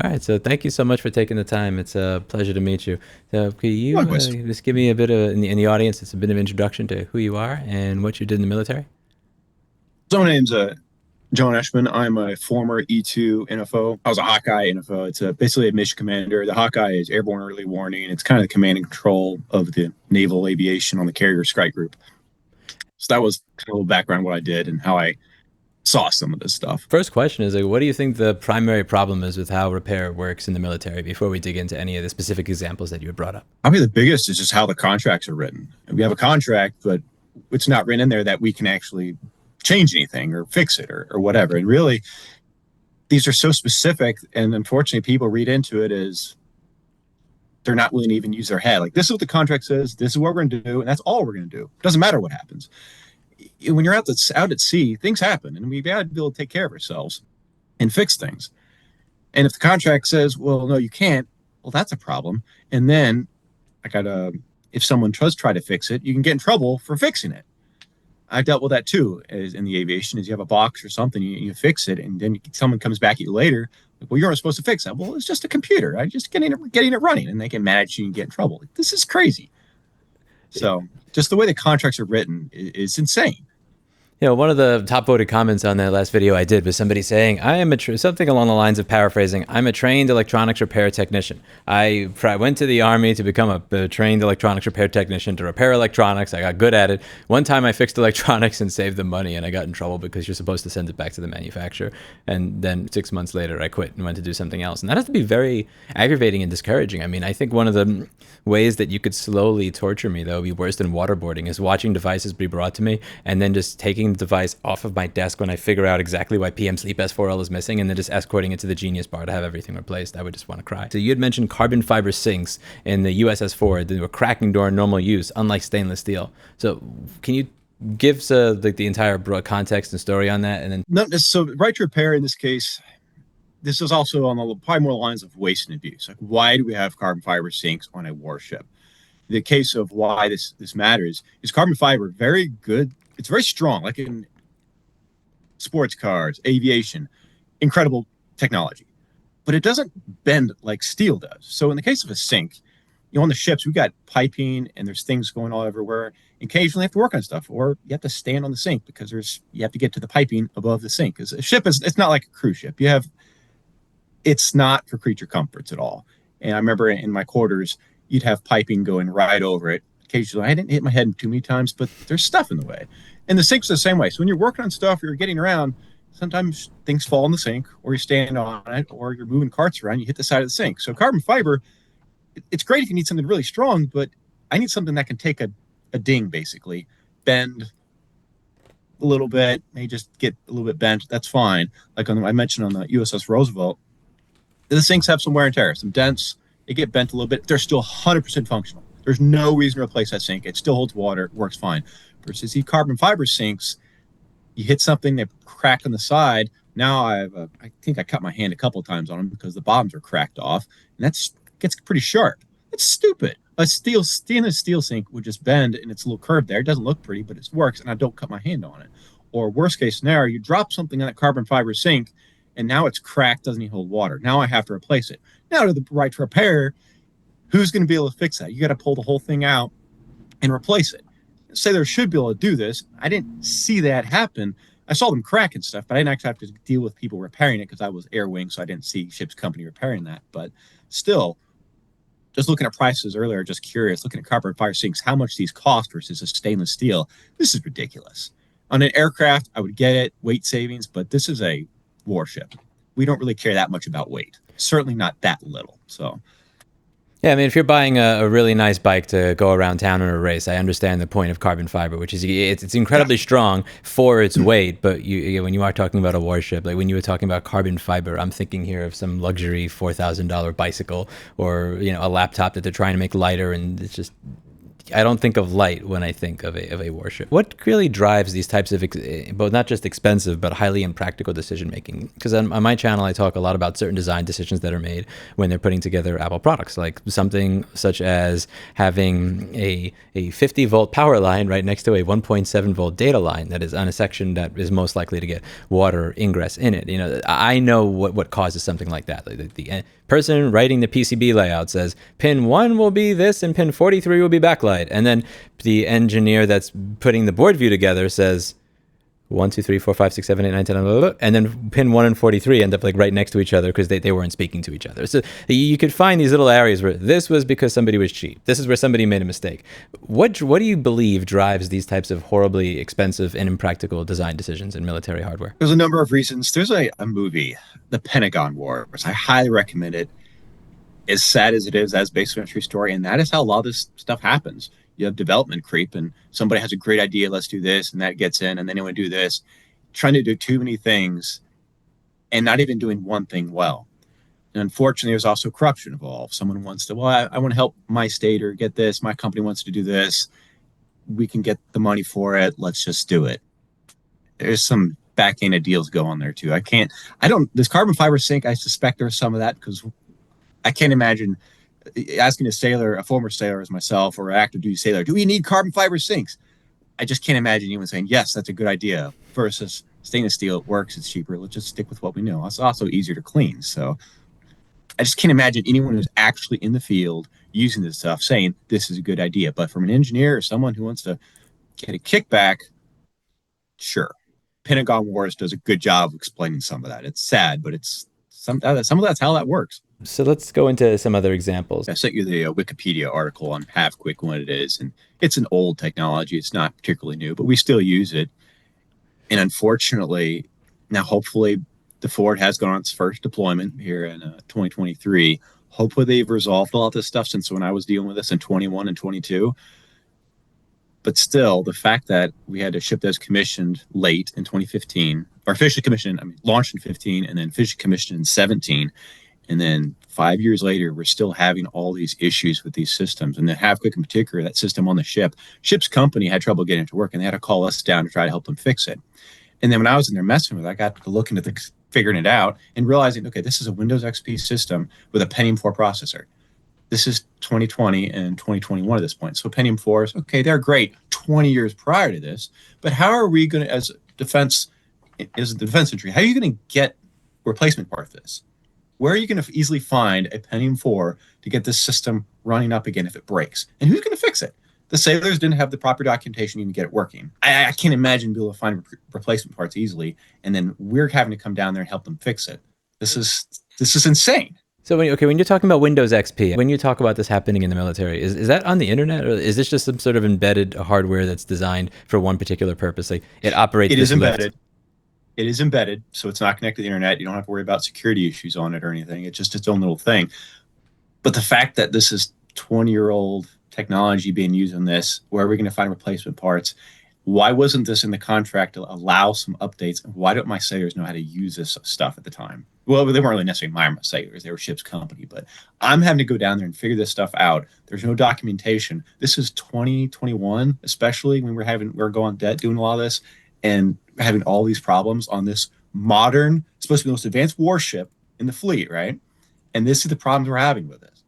All right, so thank you so much for taking the time. It's a pleasure to meet you. So could you Likewise. just give me a bit of, in the audience, it's a bit of introduction to who you are and what you did in the military? So my name's John Eshman. I'm a former E2 NFO. I was a Hawkeye NFO. It's basically a mission commander. The Hawkeye is Airborne Early Warning. It's kind of the command and control of the naval aviation on the carrier strike group. So that was kind of a little background what I did and how I saw some of this stuff. First question is, like, what do you think the primary problem is with how repair works in the military before we dig into any of the specific examples that you had brought up? Probably the biggest is just how the contracts are written. We have a contract, but it's not written in there that we can actually change anything or fix it or whatever. And really, these are so specific, and unfortunately, people read into it as they're not willing to even use their head. Like, this is what the contract says, this is what we're going to do, and that's all we're going to do. It doesn't matter what happens. When you're out at sea, things happen, and we've got to be able to take care of ourselves and fix things. And if the contract says, well, no, you can't, well, that's a problem. And then if someone does try to fix it, you can get in trouble for fixing it. I've dealt with that too, as in the aviation, is you have a box or something, you fix it, and then someone comes back at you later, like, well, you weren't supposed to fix that. Well, it's just a computer. I'm just getting it running, and they can mad at you and get in trouble. Like, this is crazy. So just the way the contracts are written is insane. You know, one of the top voted comments on that last video I did was somebody saying, I am something along the lines of paraphrasing, I'm a trained electronics repair technician. I went to the Army to become a trained electronics repair technician to repair electronics. I got good at it. One time I fixed electronics and saved them money, and I got in trouble because you're supposed to send it back to the manufacturer. And then 6 months later, I quit and went to do something else. And that has to be very aggravating and discouraging. I mean, I think one of the ways that you could slowly torture me, though, be worse than waterboarding, is watching devices be brought to me and then just taking the device off of my desk when I figure out exactly why PM Sleep S4L is missing, and then just escorting it to the Genius Bar to have everything replaced. I would just want to cry. So you had mentioned carbon fiber sinks in the USS Ford. They were cracking during normal use, unlike stainless steel. So can you give the entire broad context and story on that? And then So right to repair in this case, this is also on the probably more lines of waste and abuse. Like, why do we have carbon fiber sinks on a warship? The case of why this matters is carbon fiber very good. It's very strong, like in sports cars, aviation, incredible technology, but it doesn't bend like steel does. So in the case of a sink, on the ships, we've got piping and there's things going all everywhere. Occasionally you have to work on stuff, or you have to stand on the sink because you have to get to the piping above the sink. Because a ship it's not like a cruise ship. It's not for creature comforts at all. And I remember in my quarters, you'd have piping going right over it. Occasionally, I didn't hit my head too many times, but there's stuff in the way. And the sink's the same way. So when you're working on stuff, or you're getting around, sometimes things fall in the sink, or you stand on it, or you're moving carts around, you hit the side of the sink. So carbon fiber, it's great if you need something really strong, but I need something that can take a ding, basically, bend a little bit, may just get a little bit bent. That's fine. Like I mentioned on the USS Roosevelt, the sinks have some wear and tear, some dents. They get bent a little bit. They're still 100% functional. There's no reason to replace that sink. It still holds water, works fine. Versus these carbon fiber sinks, you hit something that cracked on the side. Now I think I cut my hand a couple of times on them because the bottoms are cracked off, and that gets pretty sharp. It's stupid. A stainless steel sink would just bend, and it's a little curved there. It doesn't look pretty, but it works, and I don't cut my hand on it. Or worst case scenario, you drop something in that carbon fiber sink, and now it's cracked, doesn't even hold water. Now I have to replace it. Now to the right to repair, who's going to be able to fix that? You got to pull the whole thing out and replace it. Say there should be able to do this. I didn't see that happen. I saw them crack and stuff, but I didn't actually have to deal with people repairing it because I was air wing, so I didn't see ship's company repairing that. But still, just looking at prices earlier, just curious, looking at carbon fiber sinks, how much these cost versus a stainless steel, this is ridiculous. On an aircraft, I would get it, weight savings, but this is a warship. We don't really care that much about weight. Certainly not that little. So yeah, I mean, if you're buying a really nice bike to go around town in a race, I understand the point of carbon fiber, which is it's incredibly strong for its weight. But when you are talking about a warship, like when you were talking about carbon fiber, I'm thinking here of some luxury $4,000 bicycle, or a laptop that they're trying to make lighter, and it's just I don't think of light when I think of a warship. What really drives these types of, both not just expensive, but highly impractical decision making? Because on my channel, I talk a lot about certain design decisions that are made when they're putting together Apple products, like something such as having a 50-volt power line right next to a 1.7-volt data line that is on a section that is most likely to get water ingress in it. You know, I know what causes something like that. Like the person writing the PCB layout says pin 1 will be this and pin 43 will be backlight, and then the engineer that's putting the board view together says 1, 2, 3, 4, 5, 6, 7, 8, 9, 10, blah, blah, blah, and then pin 1 and 43 end up like right next to each other because they weren't speaking to each other. So you could find these little areas where this was because somebody was cheap. This is where somebody made a mistake. What do you believe drives these types of horribly expensive and impractical design decisions in military hardware? There's a number of reasons. There's a movie, The Pentagon Wars. I highly recommend it. As sad as it is, that's based on a true story, and that is how a lot of this stuff happens. You have development creep, and somebody has a great idea, let's do this, and that gets in, and then they want to do this, trying to do too many things and not even doing one thing well. And unfortunately, there's also corruption involved. Someone wants to, well, I want to help my state or get this. My company wants to do this. We can get the money for it. Let's just do it. There's some backhanded deals go on there too. This carbon fiber sink, I suspect there's some of that because I can't imagine asking a former sailor as myself, or an active duty sailor, do we need carbon fiber sinks? I just can't imagine anyone saying, yes, that's a good idea, versus stainless steel. It works, it's cheaper. Let's just stick with what we know. It's also easier to clean. So I just can't imagine anyone who's actually in the field using this stuff saying this is a good idea. But from an engineer or someone who wants to get a kickback, sure. Pentagon Wars does a good job of explaining some of that. It's sad, but some of that's how that works. So let's go into some other examples. I sent you the Wikipedia article on HalfQuick, what it is, and it's an old technology. It's not particularly new, but we still use it. And unfortunately, now hopefully the Ford has gone on its first deployment here in 2023. Hopefully they've resolved a lot of this stuff since when I was dealing with this in 21 and 22. But still, the fact that we had a ship that was commissioned late in 2015, or officially commissioned, launched in 15, and then officially commissioned in 17. And then 5 years later, we're still having all these issues with these systems. And the HalfQuick in particular, that system on the ship's company had trouble getting it to work, and they had to call us down to try to help them fix it. And then when I was in there messing with it, I got to looking at figuring it out and realizing, okay, this is a Windows XP system with a Pentium 4 processor. This is 2020 and 2021 at this point. So Pentium 4s, okay, they're great 20 years prior to this. But how are we going to, as the defense industry, how are you going to get replacement part for this? Where are you going to easily find a Pentium 4 to get this system running up again if it breaks? And who's going to fix it? The sailors didn't have the proper documentation even to get it working. I can't imagine being able to find replacement parts easily, and then we're having to come down there and help them fix it. This is insane. So when you're talking about Windows XP, when you talk about this happening in the military, is that on the internet, or is this just some sort of embedded hardware that's designed for one particular purpose? Like it operates. It is embedded. It is embedded, so it's not connected to the internet. You don't have to worry about security issues on it or anything. It's just its own little thing. But the fact that this is 20-year-old technology being used on this, where are we going to find replacement parts? Why wasn't this in the contract to allow some updates? Why don't my sailors know how to use this stuff at the time? Well, they weren't really necessarily my sailors. They were ship's company. But I'm having to go down there and figure this stuff out. There's no documentation. This is 2021, especially when we're going debt doing a lot of this and having all these problems on this modern, supposed to be the most advanced warship in the fleet, right? And this is the problems we're having with this.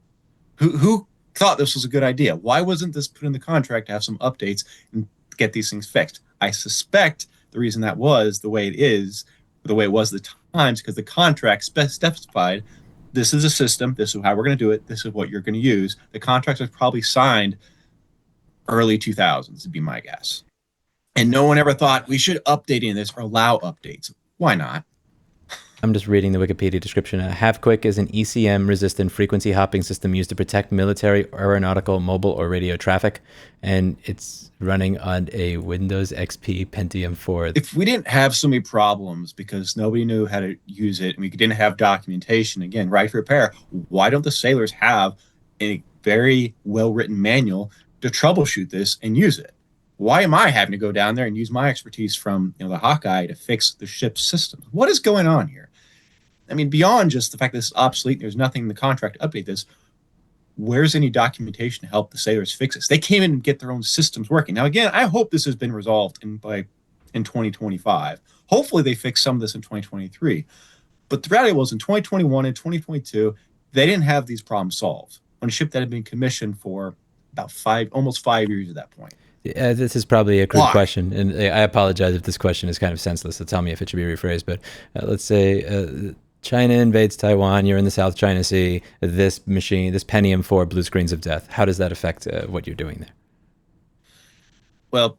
Who thought this was a good idea? Why wasn't this put in the contract to have some updates and get these things fixed? I suspect the reason that was the way it is, the way it was at the times, because the contract specified this is a system, this is how we're going to do it, this is what you're going to use. The contract was probably signed early 2000s, would be my guess. And no one ever thought we should update any of this or allow updates. Why not? I'm just reading the Wikipedia description. HalfQuick is an ECM-resistant frequency hopping system used to protect military, aeronautical, mobile, or radio traffic, and it's running on a Windows XP Pentium 4. If we didn't have so many problems because nobody knew how to use it and we didn't have documentation, again, right for repair, why don't the sailors have a very well-written manual to troubleshoot this and use it? Why am I having to go down there and use my expertise from the Hawkeye to fix the ship's system? What is going on here? I mean, beyond just the fact that this is obsolete, there's nothing in the contract to update this. where's any documentation to help the sailors fix this? They came in and get their own systems working. Now, again, I hope this has been resolved in 2025. Hopefully they fix some of this in 2023. But the reality was in 2021 and 2022, they didn't have these problems solved on a ship that had been commissioned for about almost 5 years at that point. Yeah, this is probably a crude question, and I apologize if this question is kind of senseless, so tell me if it should be rephrased. But let's say China invades Taiwan, you're in the South China Sea, this Pentium 4 blue screens of death. How does that affect what you're doing there? Well,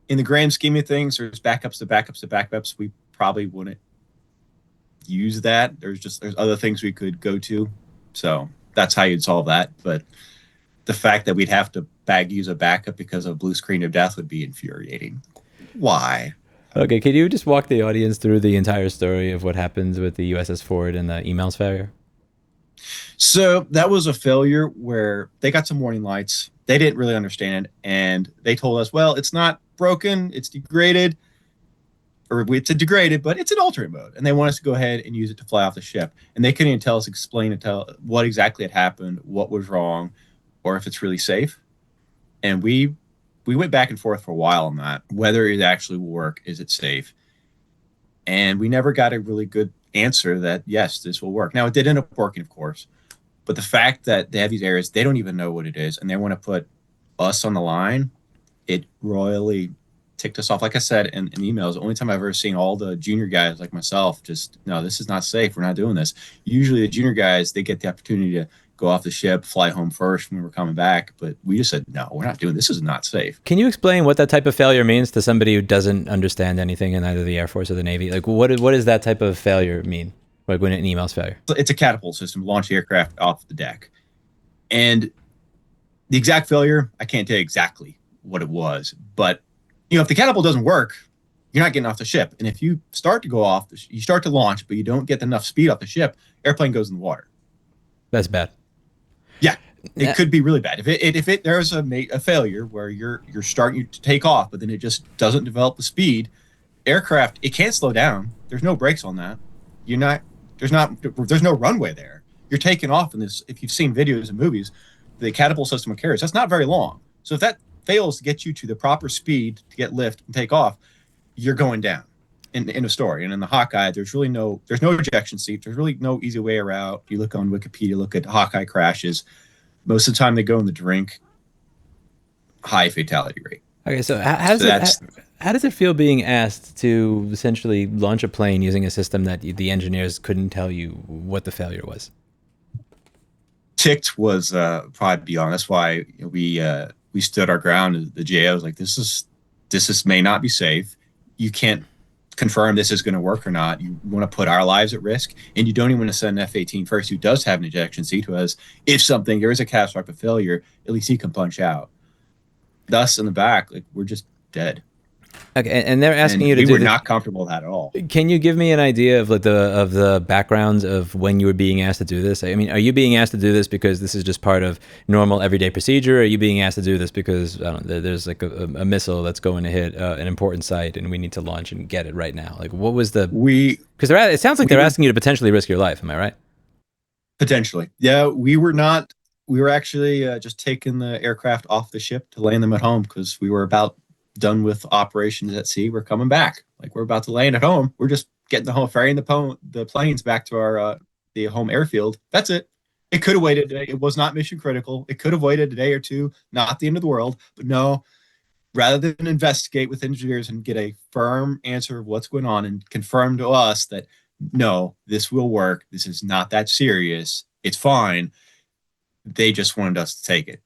in the grand scheme of things, there's backups to backups to backups. We probably wouldn't use that. There's other things we could go to. So that's how you'd solve that. But the fact that we'd have to use a backup because of blue screen of death would be infuriating. Why? Okay, can you just walk the audience through the entire story of what happens with the USS Ford and the emails failure? So that was a failure where they got some warning lights. They didn't really understand, and they told us, well, it's not broken, it's degraded, or it's degraded, but it's in alternate mode. And they want us to go ahead and use it to fly off the ship. And they couldn't even explain what exactly had happened, what was wrong, or if it's really safe. And we went back and forth for a while on that, whether it actually will work, is it safe? And we never got a really good answer that, yes, this will work. Now, it did end up working, of course. But the fact that they have these areas, they don't even know what it is, and they want to put us on the line, it royally ticked us off. Like I said in emails, the only time I've ever seen all the junior guys like myself just, no, this is not safe. We're not doing this. Usually the junior guys, they get the opportunity to go off the ship, fly home first when we're coming back. But we just said, no, we're not doing this. This is not safe. Can you explain what that type of failure means to somebody who doesn't understand anything in either the Air Force or the Navy? Like, what does that type of failure mean? Like when an email's failure? It's a catapult system, launch the aircraft off the deck. And the exact failure, I can't tell you exactly what it was. But, if the catapult doesn't work, you're not getting off the ship. And if you start to go off, you start to launch, but you don't get enough speed off the ship, airplane goes in the water. That's bad. Yeah, it could be really bad. If there's a failure where you're starting to take off, but then it just doesn't develop the speed, aircraft, it can't slow down. There's no brakes on that. There's no runway there. You're taking off in this. If you've seen videos and movies, the catapult system of carriers, that's not very long. So if that fails to get you to the proper speed to get lift and take off, you're going down. In a story. And in the Hawkeye, there's no ejection seat. There's really no easy way around. You look on Wikipedia, look at Hawkeye crashes. Most of the time they go in the drink. High fatality rate. Okay, so how does it feel being asked to essentially launch a plane using a system that the engineers couldn't tell you what the failure was? Ticked was probably beyond. That's why we stood our ground. The GAO was like, this may not be safe. You can't confirm this is going to work or not. You want to put our lives at risk, and you don't even want to send an F-18 first who does have an ejection seat, who has, if there is a catastrophic failure, at least he can punch out. Thus in the back, like, we're just dead. Okay, and they're asking you to do. We were not comfortable with that at all. Can you give me an idea of the backgrounds of when you were being asked to do this? I mean, are you being asked to do this because this is just part of normal everyday procedure? Or are you being asked to do this because there's like a missile that's going to hit an important site and we need to launch and get it right now? Like, what was the? Because it sounds like they're asking you to potentially risk your life. Am I right? Potentially, yeah. We were not. We were actually just taking the aircraft off the ship to land them at home because we were about done with operations at sea. We're coming back. Like, we're about to land at home. We're just getting the whole ferrying the planes back to our the home airfield. That's it. It could have waited a day. It was not mission critical. It could have waited a day or two. Not the end of the world. But no, rather than investigate with engineers and get a firm answer of what's going on and confirm to us that no, this will work. This is not that serious. It's fine. They just wanted us to take it.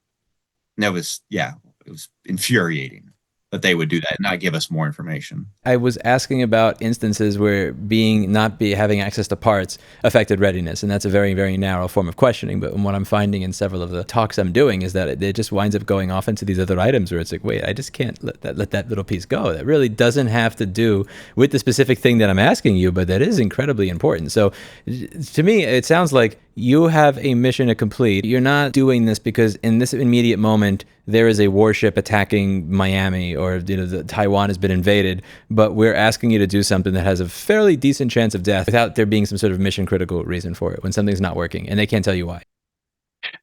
And that was, it was infuriating that they would do that and not give us more information. I was asking about instances where having access to parts affected readiness, and that's a very, very narrow form of questioning. But what I'm finding in several of the talks I'm doing is that it just winds up going off into these other items where it's like, wait, I just can't let that little piece go. That really doesn't have to do with the specific thing that I'm asking you, but that is incredibly important. So to me, it sounds like you have a mission to complete. You're not doing this because in this immediate moment, there is a warship attacking Miami, or Taiwan has been invaded, but we're asking you to do something that has a fairly decent chance of death without there being some sort of mission critical reason for it when something's not working and they can't tell you why.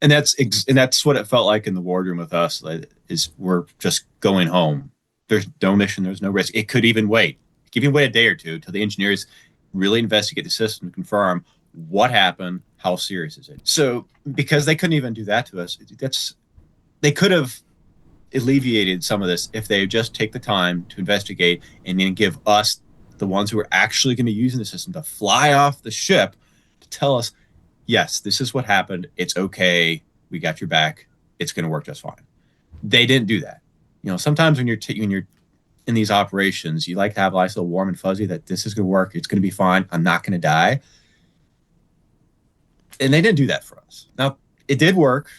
And that's what it felt like in the wardroom with us. Is we're just going home. There's no mission. There's no risk. It could even wait. It could even wait a day or two till the engineers really investigate the system and confirm what happened. How serious is it? So because they couldn't even do that to us, they could have alleviated some of this if they just take the time to investigate and then give us, the ones who are actually going to be using the system, to fly off the ship to tell us, yes, this is what happened. It's okay. We got your back. It's going to work just fine. They didn't do that. Sometimes when you're in these operations, you like to have a nice little warm and fuzzy that this is going to work. It's going to be fine. I'm not going to die. And they didn't do that for us. Now, it did work.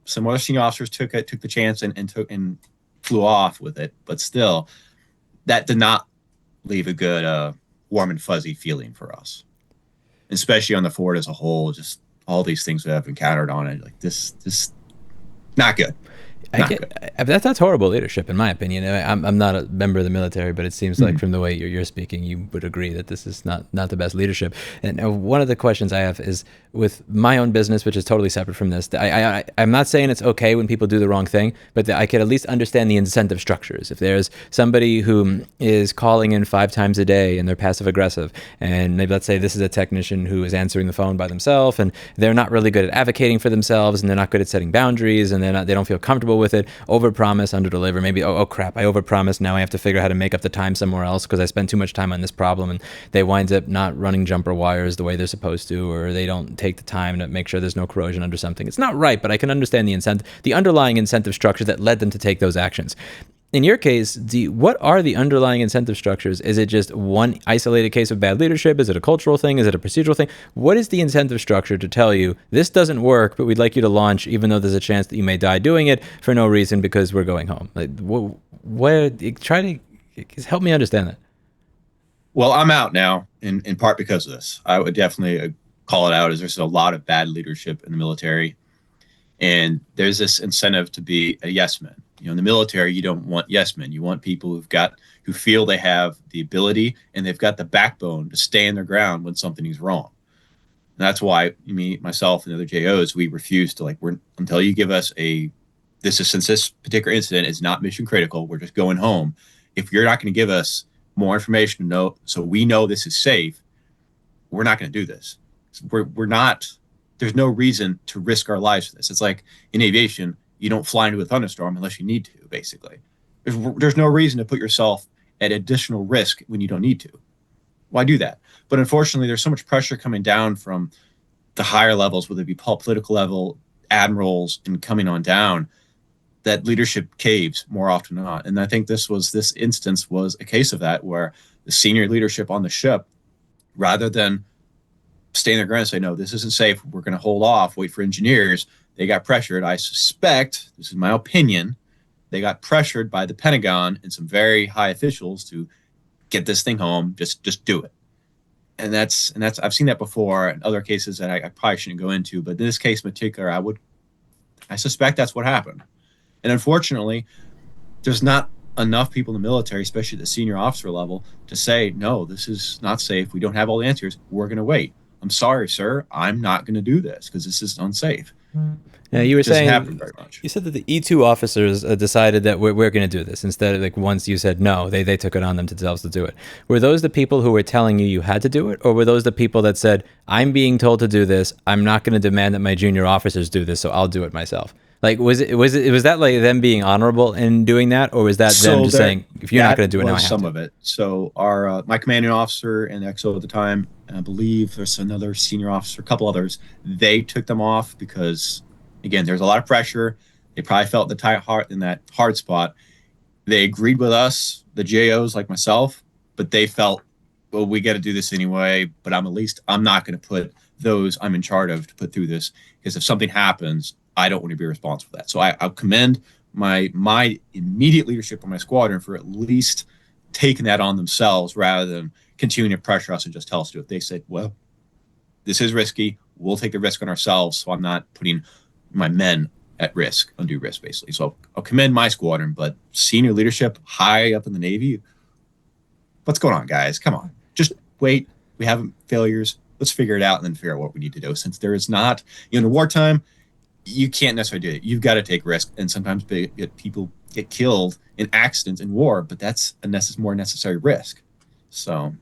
Some other senior officers took the chance and flew off with it. But still, that did not leave a good warm and fuzzy feeling for us, especially on the Ford as a whole. Just all these things we have encountered on it, like this, not good. That's horrible leadership, in my opinion. I'm not a member of the military, but it seems like from the way you're speaking, you would agree that this is not the best leadership. And one of the questions I have is with my own business, which is totally separate from this. I'm not saying it's okay when people do the wrong thing, but I could at least understand the incentive structures. If there's somebody who is calling in 5 times a day and they're passive aggressive, and maybe let's say this is a technician who is answering the phone by themselves, and they're not really good at advocating for themselves, and they're not good at setting boundaries, and they don't feel comfortable with it. Overpromise, underdeliver. Maybe, oh crap, I overpromised. Now I have to figure out how to make up the time somewhere else because I spent too much time on this problem, and they wind up not running jumper wires the way they're supposed to, or they don't take the time to make sure there's no corrosion under something. It's not right, but I can understand the underlying incentive structure that led them to take those actions. In your case, what are the underlying incentive structures? Is it just one isolated case of bad leadership? Is it a cultural thing? Is it a procedural thing? What is the incentive structure to tell you this doesn't work, but we'd like you to launch, even though there's a chance that you may die doing it for no reason because we're going home? Like, try to help me understand that. Well, I'm out now in part because of this. I would definitely call it out as there's a lot of bad leadership in the military, and there's this incentive to be a yes man. In the military, you don't want yes men. You want people who feel they have the ability and they've got the backbone to stand their ground when something is wrong. And that's why me, myself, and the other JOs, we refuse to until you give us since this particular incident is not mission critical, we're just going home. If you're not going to give us more information to know, so we know this is safe, we're not going to do this. We're not. There's no reason to risk our lives for this. It's like in aviation. You don't fly into a thunderstorm unless you need to, basically. There's no reason to put yourself at additional risk when you don't need to. Why do that? But unfortunately, there's so much pressure coming down from the higher levels, whether it be political level, admirals, and coming on down, that leadership caves more often than not. And I think this instance was a case of that, where the senior leadership on the ship, rather than staying their ground and say, no, this isn't safe, we're going to hold off, wait for engineers, they got pressured. I suspect, this is my opinion, they got pressured by the Pentagon and some very high officials to get this thing home, just do it. And that's I've seen that before in other cases that I probably shouldn't go into, but in this case in particular, I suspect that's what happened. And unfortunately, there's not enough people in the military, especially at the senior officer level, to say, no, this is not safe. We don't have all the answers. We're going to wait. I'm sorry, sir. I'm not going to do this because this is unsafe. Now, you were saying, very much. You said that the E2 officers decided that we're going to do this instead of once you said no, they took it on themselves to do it. Were those the people who were telling you had to do it, or were those the people that said, I'm being told to do this, I'm not going to demand that my junior officers do this, so I'll do it myself? Was that like them being honorable in doing that, or was that them just saying, if you're not going to do it now, I have some to? of it. So our my commanding officer and XO at the time, and I believe there's another senior officer, a couple others, they took them off because, again, there's a lot of pressure. They probably felt in that hard spot. They agreed with us, the JOs like myself, but they felt, well, we got to do this anyway. But I'm not going to put those I'm in charge of to put through this, because if something happens, I don't want to be responsible for that. So I'll commend my immediate leadership on my squadron for at least taking that on themselves rather than continuing to pressure us and just tell us to do it. They said, well, this is risky. we'll take the risk on ourselves, so I'm not putting my men at risk, undue risk, basically. So I'll commend my squadron, but senior leadership high up in the Navy, what's going on, guys? Come on. Just wait. We have failures. Let's figure it out and then figure out what we need to do. Since there is not, in wartime, you can't necessarily do it. You've got to take risk, and sometimes people get killed in accidents in war, but that's a more necessary risk. So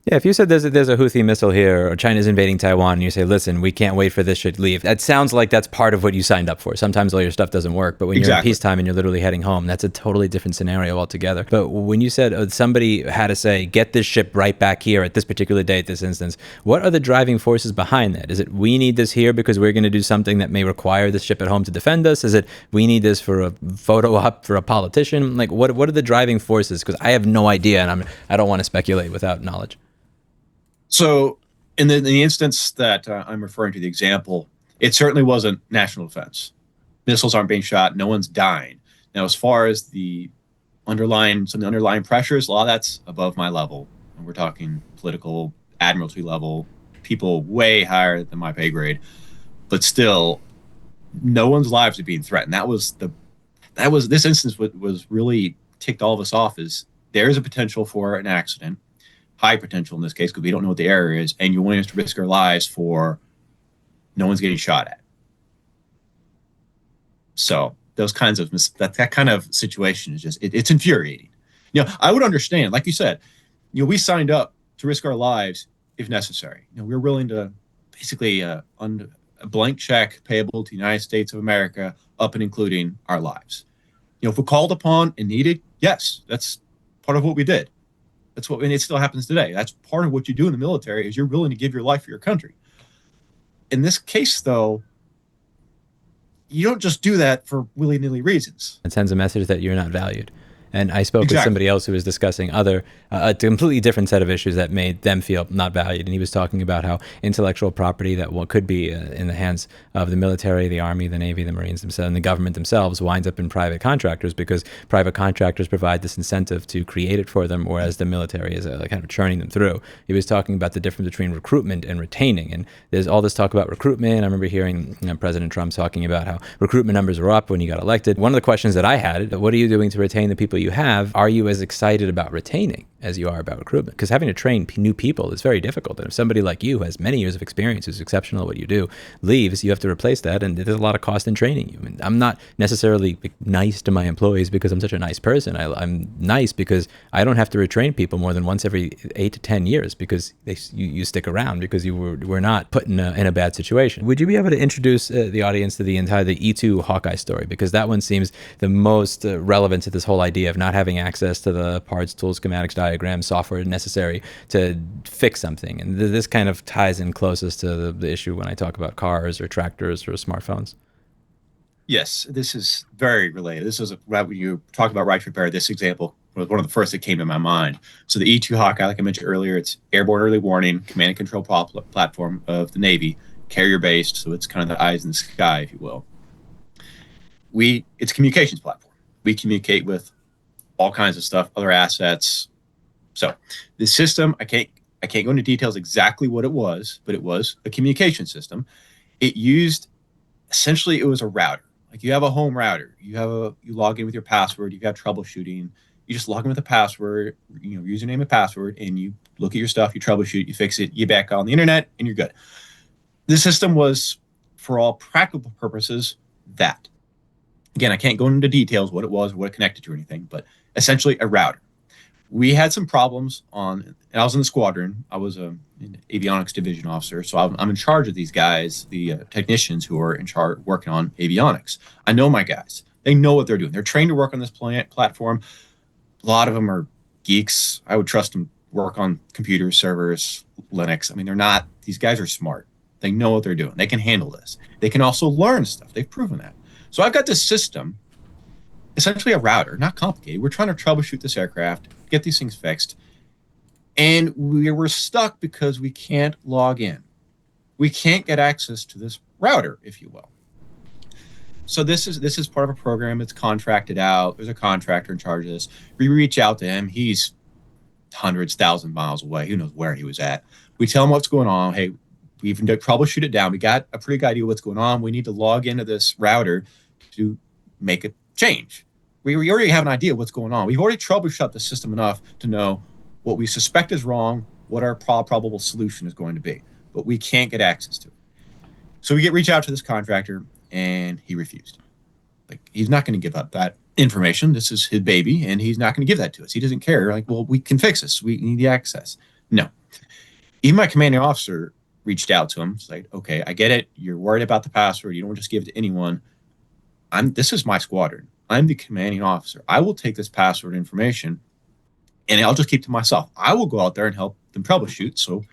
Yeah, if you said there's a Houthi missile here or China's invading Taiwan and you say, listen, we can't wait for this shit to leave, that sounds like that's part of what you signed up for. Sometimes all your stuff doesn't work, but when you're in peacetime and you're literally heading home, that's a totally different scenario altogether. But when you said somebody had to say, get this ship right back here at this particular day, at this instance, what are the driving forces behind that? Is it we need this here because we're going to do something that may require this ship at home to defend us? Is it we need this for a photo op for a politician? Like, what are the driving forces? Because I have no idea, and I don't want to speculate without knowledge. So in the instance that I'm referring to, the example, it certainly wasn't national defense. Missiles aren't being shot. No one's dying. Now, as far as some of the underlying pressures, a lot of that's above my level. And we're talking political, admiralty level, people way higher than my pay grade. But still, no one's lives are being threatened. This instance was really ticked all of us off. Is there is a potential for an accident. High potential in this case because we don't know what the error is, and you're willing us to risk our lives for no one's getting shot at. So those kinds of that kind of situation is just it's infuriating. I would understand, like you said, we signed up to risk our lives if necessary. We're willing to basically a blank check payable to the United States of America up and including our lives. If we're called upon and needed, yes, that's part of what we did. And it still happens today. That's part of what you do in the military is you're willing to give your life for your country. In this case, though, you don't just do that for willy-nilly reasons. It sends a message that you're not valued. And I spoke with somebody else who was discussing a completely different set of issues that made them feel not valued. And he was talking about how intellectual property that could be in the hands of the military, the Army, the Navy, the Marines themselves, and the government themselves winds up in private contractors because private contractors provide this incentive to create it for them, whereas the military is kind of churning them through. He was talking about the difference between recruitment and retaining. And there's all this talk about recruitment. I remember hearing President Trump talking about how recruitment numbers were up when he got elected. One of the questions that I had, what are you doing to retain the people you have? Are you as excited about retaining as you are about recruitment? Because having to train new people is very difficult. And if somebody like you who has many years of experience, who's exceptional at what you do, leaves, you have to replace that. And there's a lot of cost in training you. And I'm not necessarily nice to my employees because I'm such a nice person. I'm nice because I don't have to retrain people more than once every 8 to 10 years because you stick around because you were not put in a bad situation. Would you be able to introduce the audience to the E2 Hawkeye story? Because that one seems the most relevant to this whole idea of not having access to the parts, tools, schematics, diagrams, software necessary to fix something. And this kind of ties in closest to the issue when I talk about cars or tractors or smartphones. Yes, this is very related. This is when you talk about right repair. This example was one of the first that came to my mind. So the E2 Hawkeye, like I mentioned earlier, it's airborne early warning, command and control platform of the Navy, carrier-based, so it's kind of the eyes in the sky, if you will. It's a communications platform. We communicate with all kinds of stuff, other assets. So the system, I can't go into details exactly what it was, but it was a communication system. It was a router. Like you have a home router, you log in with your password, you have troubleshooting, you just log in with a password, username and password, and you look at your stuff, you troubleshoot, you fix it, you back on the internet, and you're good. This system was, for all practical purposes, that. Again, I can't go into details what it was, what it connected to or anything, but essentially a router. We had some problems and I was in the squadron. I was an avionics division officer, so I'm in charge of these guys, the technicians who are in charge working on avionics. I know my guys. They know what they're doing. They're trained to work on this platform. A lot of them are geeks. I would trust them to work on computers, servers, Linux. I mean, these guys are smart. They know what they're doing. They can handle this. They can also learn stuff. They've proven that. So I've got this system, essentially a router, not complicated. We're trying to troubleshoot this aircraft, get these things fixed. And we were stuck because we can't log in. We can't get access to this router, if you will. So this is part of a program that's contracted out. There's a contractor in charge of this. We reach out to him. He's hundreds, 1,000 miles away. Who knows where he was at. We tell him what's going on. Hey, We've troubleshoot it down. We got a pretty good idea what's going on. We need to log into this router to make a change. We already have an idea what's going on. We've already troubleshot the system enough to know what we suspect is wrong, what our probable solution is going to be, but we can't get access to it. So we reach out to this contractor, and he refused. Like, he's not going to give up that information. This is his baby, and he's not going to give that to us. He doesn't care. Like, well, we can fix this. We need the access. No. Even my commanding officer reached out to him. It's like, okay, I get it. You're worried about the password. You don't just give it to anyone. This is my squadron. I'm the commanding officer. I will take this password information, and I'll just keep it to myself. I will go out there and help them troubleshoot so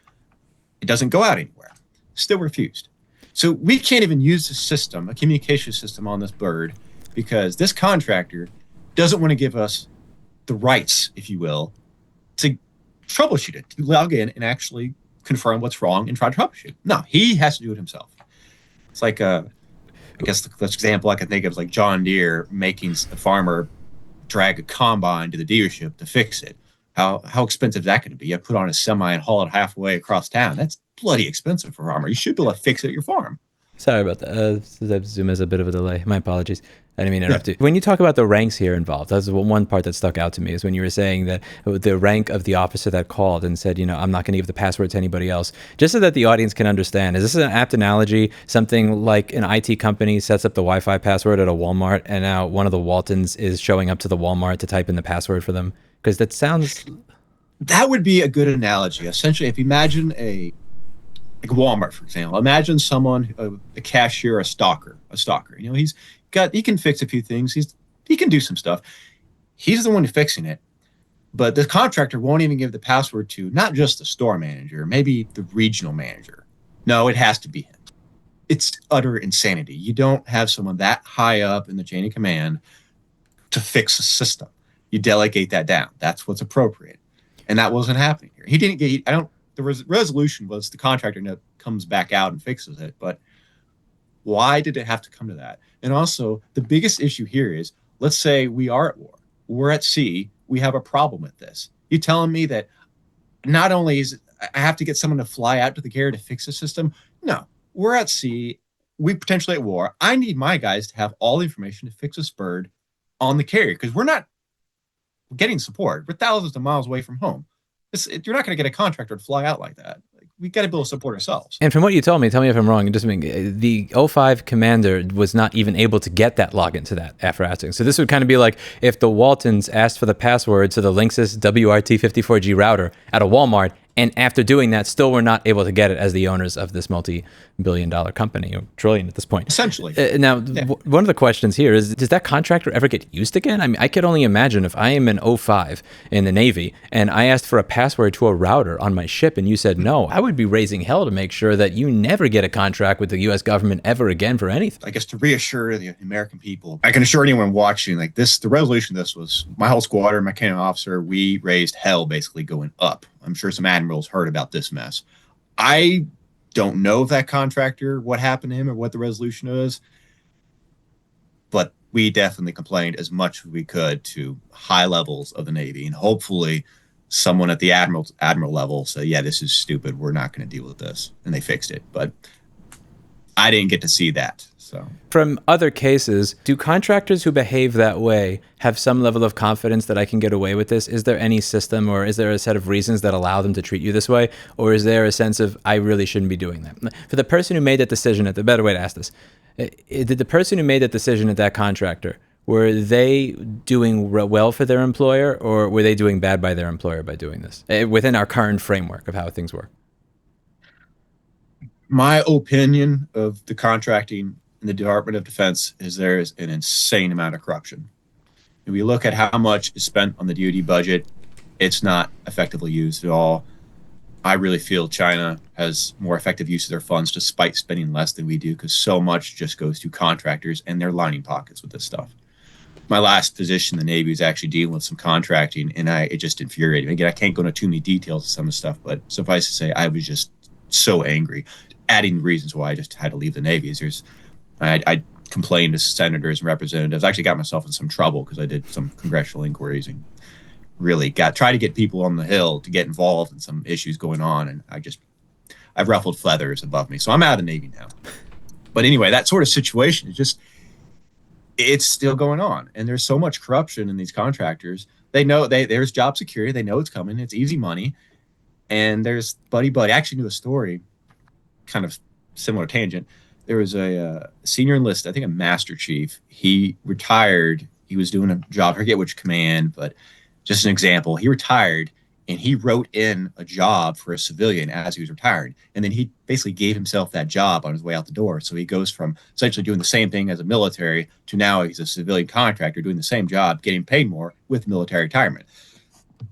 it doesn't go out anywhere. Still refused. So we can't even use the system, a communication system on this bird, because this contractor doesn't want to give us the rights, if you will, to troubleshoot it, to log in and actually confirm what's wrong and try to troubleshoot. No, he has to do it himself. It's like, I guess the example I can think of is like John Deere making a farmer drag a combine to the dealership to fix it. How expensive is that going to be? You put on a semi and haul it halfway across town. That's bloody expensive for a farmer. You should be able to fix it at your farm. Sorry about that. Zoom has a bit of a delay. My apologies. I didn't mean to interrupt you. When you talk about the ranks here involved, that's one part that stuck out to me, is when you were saying that the rank of the officer that called and said, I'm not going to give the password to anybody else, just so that the audience can understand. Is this an apt analogy? Something like an IT company sets up the Wi-Fi password at a Walmart, and now one of the Waltons is showing up to the Walmart to type in the password for them? Because that sounds... That would be a good analogy. Essentially, if you imagine like Walmart, for example, imagine someone, a cashier, a stalker. He can fix a few things. He can do some stuff. He's the one fixing it, but the contractor won't even give the password to not just the store manager, maybe the regional manager. No, it has to be him. It's utter insanity. You don't have someone that high up in the chain of command to fix a system. You delegate that down. That's what's appropriate. And that wasn't happening here. He didn't get, the resolution was the contractor comes back out and fixes it. But why did it have to come to that? And also, the biggest issue here is, let's say we are at war. We're at sea. We have a problem with this. You telling me that not only is I have to get someone to fly out to the carrier to fix the system? No, we're at sea. We potentially at war. I need my guys to have all the information to fix this bird on the carrier, because we're not getting support. We're thousands of miles away from home. You're not going to get a contractor to fly out like that. We got to be able to support ourselves. And from what you told me, tell me if I'm wrong, the 05 commander was not even able to get that login to that after asking. So this would kind of be like if the Waltons asked for the password to the Linksys WRT54G router at a Walmart, and after doing that, still were not able to get it as the owners of this multi-billion-dollar company, or trillion at this point. Essentially. One of the questions here is, does that contractor ever get used again? I mean, I could only imagine if I am an 05 in the Navy and I asked for a password to a router on my ship and you said no, I would be raising hell to make sure that you never get a contract with the U.S. government ever again for anything. I guess to reassure the American people, I can assure anyone watching, like this, the resolution of this was my whole squadron, my commanding officer, we raised hell basically going up. I'm sure some admirals heard about this mess. I don't know if that contractor, what happened to him or what the resolution is, but we definitely complained as much as we could to high levels of the Navy, and hopefully someone at the admiral level said, yeah, this is stupid. We're not going to deal with this. And they fixed it. But I didn't get to see that. So from other cases, do contractors who behave that way have some level of confidence that I can get away with this? Is there any system, or is there a set of reasons that allow them to treat you this way? Or is there a sense of, I really shouldn't be doing that? For the person who made that decision, the better way to ask this, did the person who made that decision at that contractor, were they doing well for their employer, or were they doing bad by their employer by doing this within our current framework of how things work? My opinion of the contracting in the Department of Defense is there is an insane amount of corruption. If we look at how much is spent on the DoD budget, it's not effectively used at all. I really feel China has more effective use of their funds despite spending less than we do, because so much just goes to contractors and they're lining pockets with this stuff. My last position in the Navy was actually dealing with some contracting, and it just infuriated me. Again, I can't go into too many details of some of the stuff, but suffice to say, I was just so angry. Adding reasons why I just had to leave the Navy is I complained to senators and representatives. I actually got myself in some trouble because I did some congressional inquiries and really tried to get people on the Hill to get involved in some issues going on. And I I've ruffled feathers above me, so I'm out of the Navy now. But anyway, that sort of situation is just, it's still going on. And there's so much corruption in these contractors. They know there's job security. They know it's coming. It's easy money. And there's buddy. I actually knew a story, kind of similar tangent. There was a senior enlisted, I think a master chief. He retired. He was doing a job, I forget which command, but just an example. He retired and he wrote in a job for a civilian as he was retired. And then he basically gave himself that job on his way out the door. So he goes from essentially doing the same thing as a military to now he's a civilian contractor doing the same job, getting paid more with military retirement.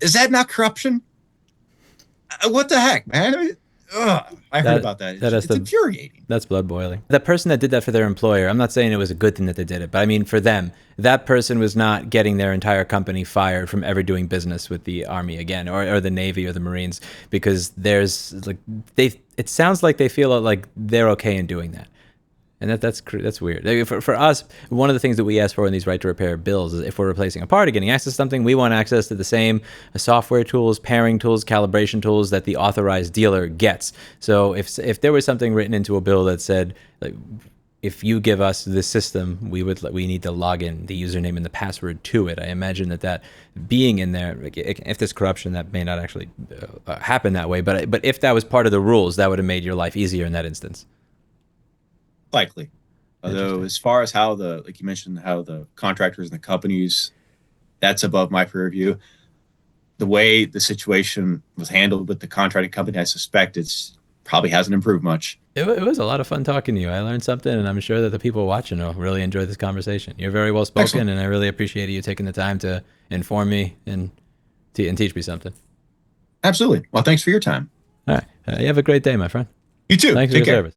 Is that not corruption? What the heck, man? I mean, I heard about that. It's infuriating. That's blood boiling. That person that did that for their employer, I'm not saying it was a good thing that they did it, but I mean for them, that person was not getting their entire company fired from ever doing business with the Army again, or the Navy or the Marines, because there's like it sounds like they feel like they're okay in doing that. And that's weird. For us, one of the things that we ask for in these right to repair bills is if we're replacing a part or getting access to something, we want access to the same software tools, pairing tools, calibration tools that the authorized dealer gets. So if there was something written into a bill that said, like, if you give us this system, we need to log in the username and the password to it. I imagine that being in there, like, if there's corruption, that may not actually happen that way. But if that was part of the rules, that would have made your life easier in that instance. Likely. Although as far as how like you mentioned, how the contractors and the companies, that's above my purview. The way the situation was handled with the contracting company, I suspect it's probably hasn't improved much. It was a lot of fun talking to you. I learned something, and I'm sure that the people watching will really enjoy this conversation. You're very well spoken. Excellent. And I really appreciate you taking the time to inform me and teach me something. Absolutely. Well, thanks for your time. All right. You have a great day, my friend. You too. Thanks for your service.